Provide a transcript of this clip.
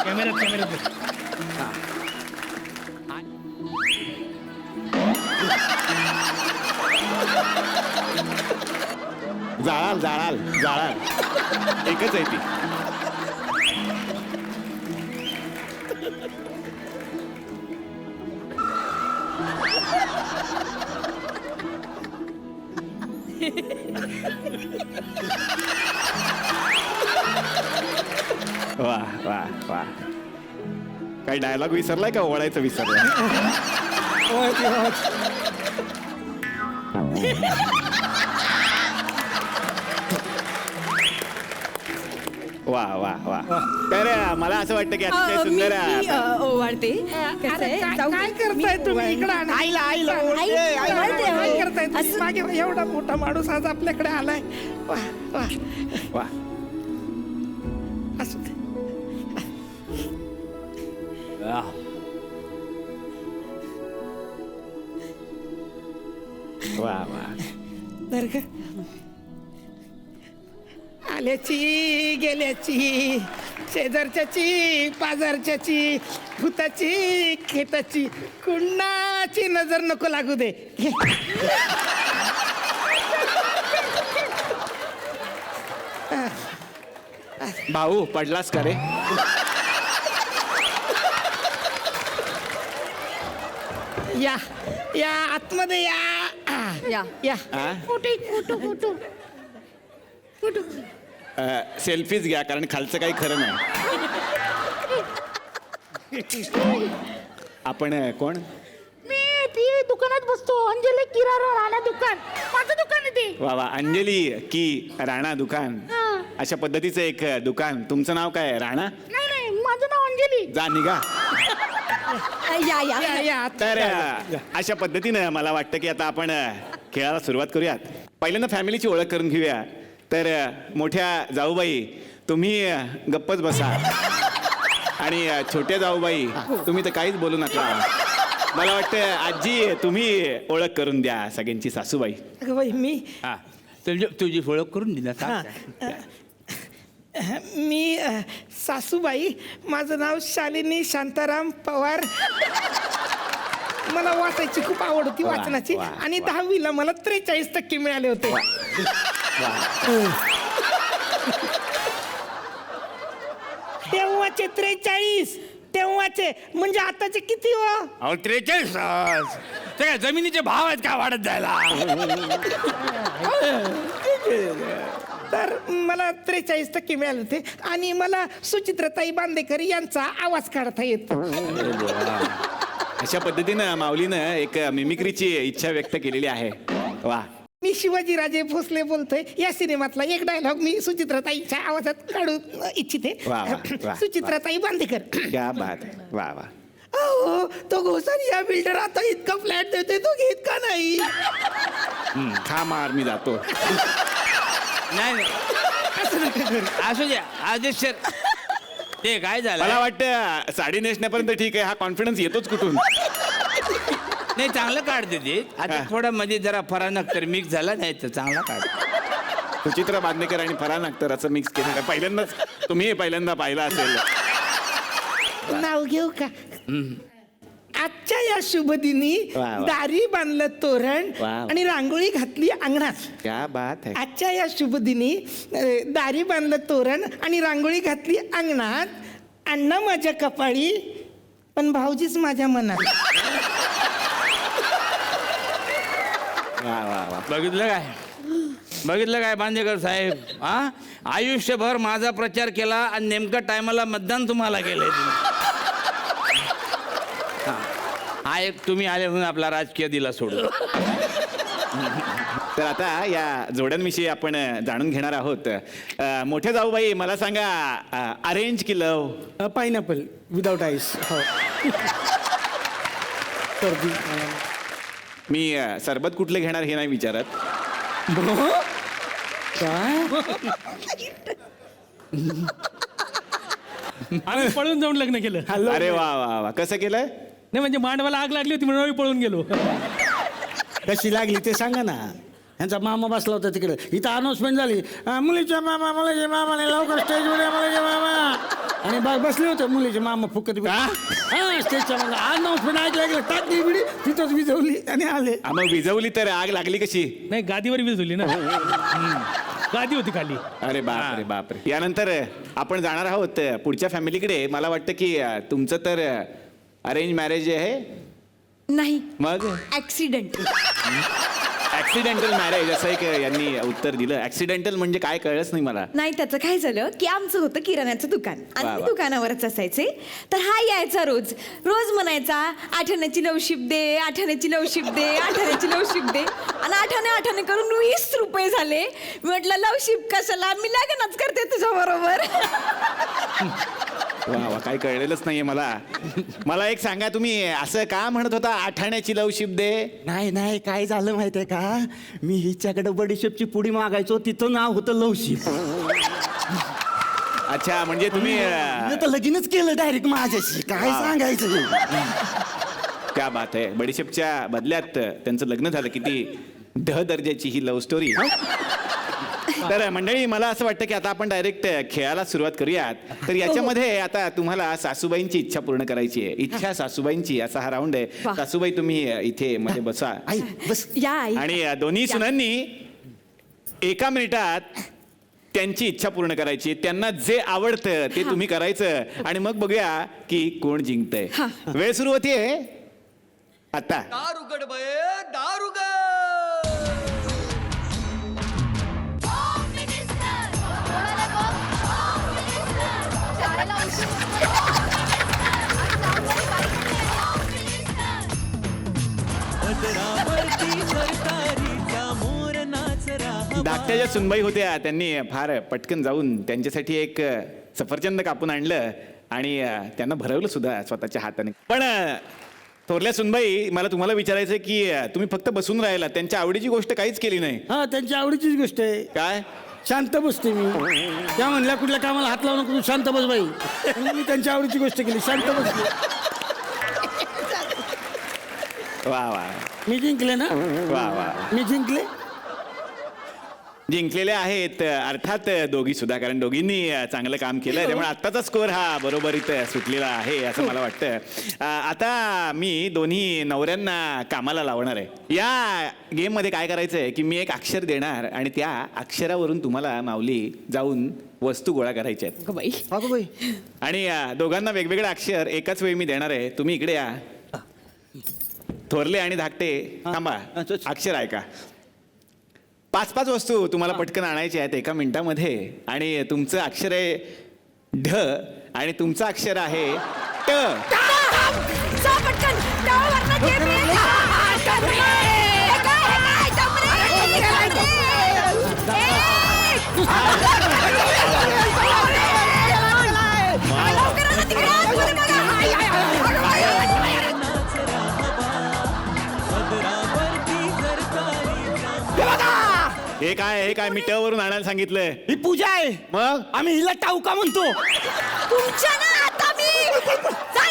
कॅमेऱ्यात जाळाल जाळाल जाळाल एकच आहे ती. वा वा वा. काही डायलॉग विसरलाय का ओळायचं विसरलाय? वा वा वा. तर मला असं वाटतं की अतिशय सुंदर ओवाळते. काय करताय तुम्ही इकडे? आईला आईला काय करताय तुम्ही? मागे एवढा मोठा माणूस आज आपल्याकडे आलाय. वा वा वा. असू दे. वा वा. बर का? आल्याची गेल्याची, शेजारच्याची पाजारच्याची, भूताची खेताची, कुणाची नजर नको लागू दे. भाऊ पडलास का रे? या या आतमध्ये या. या. या हा? कुठे कुठं कुठं कुठं सेल्फीज घ्या कारण खालचं काही खरं नाही. आपण कोण? मी ती दुकानात बसतो. अंजली किराणा राणा दुकान, माझं दुकान आहे ते. वा वा. अंजली की राणा दुकान, अशा पद्धतीचं एक दुकान. तुमचं नाव काय? राणा? नाही नाही, माझं नाव अंजली. जा निघा. या या या या तर अशा पद्धतीनं मला वाटतं की आता आपण खेळाला सुरुवात करूयात. पहिल्यांदा फॅमिलीची ओळख करून घेऊया. तर मोठ्या जाऊबाई तुम्ही गप्पच बसा आणि छोट्या जाऊबाई तुम्ही तर काहीच बोलू नका. मला वाटतं आजी तुम्ही ओळख करून द्या सगळ्यांची. सासूबाई. अगं बाई मी हा तुझी ओळख करून दिला. मी सासूबाई, माझं नाव शालिनी शांताराम पवार. मला वाचायची खूप आवड होती, वा, वाचनाची. वा, आणि वा. 10वीला मला 43% मिळाले होते. तेव्हाचे 43, तेव्हाचे म्हणजे आताचे किती हो? अहो 43 तास ते काय जमिनीचे भाव आहेत का वाढत जायला? तर मला 43% मिळाले होते. आणि मला सुचित्रताई बांदेकर यांचा आवाज काढता येतो. अशा पद्धतीनं माऊलीनं एक मिमिक्रीची इच्छा व्यक्त केलेली आहे. वा. मी शिवाजीराजे भोसले बोलतोय. या सिनेमातला एक डायलॉग मी सुचित्राताईच्या आवाजात काढू इच्छिते. वा, वा, वा. सुचित्राताई बांदेकर. क्या बात आहे. वा वा. अहो तो घोसारी या बिल्डर आता इतका फ्लॅट देते, तो घेत का नाही? खा मार मी जातो. नाही असू द्या आदेश सर. ते काय झालं मला वाटतं साडी नेसण्यापर्यंत ठीक आहे. हा कॉन्फिडन्स येतोच कुठून? नाही चांगलं काढते ते. आता हा. थोडा मध्ये जरा फरान अख्तर मिक्स झाला नाही तर चांगला काढ. सुचित्रा बांदेकर आणि फरहान अख्तर असं मिक्स केलं का? पहिल्यांदाच तुम्ही पहिल्यांदा पाहिलं असेल. नाव घेऊ का? आजच्या या शुभ दिनी वा, वा. दारी बांधलं तोरण वा, वा. आणि रांगोळी घातली अंगणात. क्या बात आहे. आजच्या या शुभ दिनी दारी बांधलं तोरण आणि रांगोळी घातली अंगणात. अण्णा माझ्या कपाळी पण भाऊजीच माझ्या मनात. वा वा वा. बघितलं काय बांदेकर साहेब? हा आयुष्यभर माझा प्रचार केला आणि नेमका टायमाला मतदान तुम्हाला केलंय. हा एक तुम्ही आले म्हणून आपला राजकीय दिला सोडून. तर आता या जोड्यांविषयी आपण जाणून घेणार आहोत. मोठ्या जाऊबाई मला सांगा, अरेंज की लव? Pineapple without ice. हो. मी सरबत कुठले घेणार हे नाही विचारत. आम्ही पळून जाऊन लग्न केलं. अरे वा वा वा. कसं केलंय? नाही म्हणजे मांडवाला आग लागली होती म्हणून आम्ही पळून गेलो. कशी लागली ते सांगा ना. ह्यांचा मामा बसला होता तिकडे. इथं अनाऊन्समेंट झाली, मुलीच्या मुलीचे मामाने लवकर स्टेजवर या, मुलीचे मामा. आणि बसले होते मुलीचे मामा फुकत. हा स्टेजच्या मागे अनाऊन्समेंट ऐकलं, टाकली बिडी तिथंच विजवली आणि आले. मग विजवली तर आग लागली कशी? नाही, गादीवर विजवली ना. गादी होती खाली. अरे बापरे बापरे. यानंतर आपण जाणार आहोत पुढच्या फॅमिलीकडे. मला वाटतं की तुमचं तर अरेंज मॅरेज आहे. नाही, मग ऍक्सिडेंट. ऍक्सिडेंटल मॅरेज असं एक यांनी उत्तर दिलं. ऍक्सिडेंटल म्हणजे काय कळलंच नाही मला. नाही, त्याचं काय झालं की आमचं होतं किराण्याचं दुकान वा, आणि वा. दुकानावरच असायचे. तर हा यायचा रोज रोज म्हणायचा, आठाण्याची नवशिप दे, आठाण्याची नवशिप दे, आठाण्याची नवशिप दे. आणि आठाणे करून 20 रुपये झाले. म्हटलं लवशिप कशाला, मी लग्नच करते तुझ्या बरोबर. वा वा, काय कळलेलंच नाहीये मला. मला एक सांगा, तुम्ही असं का म्हणत होता आठाण्याची लवशिप दे? नाही काय झालं माहितीये का, मी हिच्याकडे बडीशेपची पुडी मागायचो, तिथं नाव होतं लवशिप. अच्छा, म्हणजे तुम्ही मी तर लगीनच केलं डायरेक्ट माझ्याशी. काय सांगायचं. क्या बात आहे. बडीशेपच्या बदल्यात त्यांचं लग्न झालं. किती दर्जाची ही लव्ह स्टोरी. तर मंडळी, मला असं वाटतं की आता आपण डायरेक्ट खेळायला सुरुवात करूयात. तर याच्यामध्ये आता तुम्हाला सासूबाईंची इच्छा पूर्ण करायची आहे. इच्छा सासूबाईंची असा हा राऊंड आहे. वा. सासूबाई तुम्ही इथे मध्ये बसा. आई बस. या आई. आणि दोन्ही सुनांनी 1 मिनिटात त्यांची इच्छा पूर्ण करायची. त्यांना जे आवडतं ते तुम्ही करायचं आणि मग बघूया की कोण जिंकतंय. वेळ सुरू होतीये आता. दारुगड बये दारुगड. धाकट्या ज्या सुनबाई होत्या त्यांनी फार पटकन जाऊन त्यांच्यासाठी एक सफरचंद कापून आणलं आणि त्यांना भरवलं सुद्धा स्वतःच्या हाताने. पण थोरल्या सुनबाई, मला तुम्हाला विचारायचं की तुम्ही फक्त बसून राहिला, त्यांच्या आवडीची गोष्ट काहीच केली नाही. हा, त्यांच्या आवडीचीच गोष्ट आहे. काय? शांत बसते मी. त्या म्हणल्या कुठल्या कामाला हात लावू नको, तू शांत बस बाई. म्हणून मी त्यांच्या आवडीची गोष्ट केली, शांत बसली. वा वा मी जिंकले ना. वा वा. मी जिंकले. जिंकलेले आहेत अर्थात दोघी सुद्धा, कारण दोघींनी चांगलं काम केलं. त्यामुळे आत्ताचा स्कोअर हा बरोबरीत सुटलेला आहे असं मला वाटतं. आता मी दोन्ही नवऱ्यांना कामाला लावणार आहे. या गेममध्ये काय करायचं आहे की मी एक अक्षर देणार आणि त्या अक्षरावरून तुम्हाला माऊली जाऊन वस्तू गोळा करायच्या आहेत. अगं बाई. अगं बाई. आणि दोघांना वेगवेगळे अक्षर एकाच वेळी मी देणार आहे. तुम्ही इकडे या. थोरले आणि धाकटे थांबा. अक्षर आहे का? 5-5 वस्तू तुम्हाला पटकन आणायच्या आहेत 1 मिनिटामध्ये. आणि तुमचं अक्षर आहे ढ आणि तुमचं अक्षर आहे ट. जा पटकन. टाळवरनं घे मी. हे काय, डमरे. लवकर आणा तिकडे. हे काय मी ट वरून आणायला सांगितलंय. ही पूजा आहे. मग आम्ही हिला टाऊका म्हणतो. तुमच्या ना आता मी. जा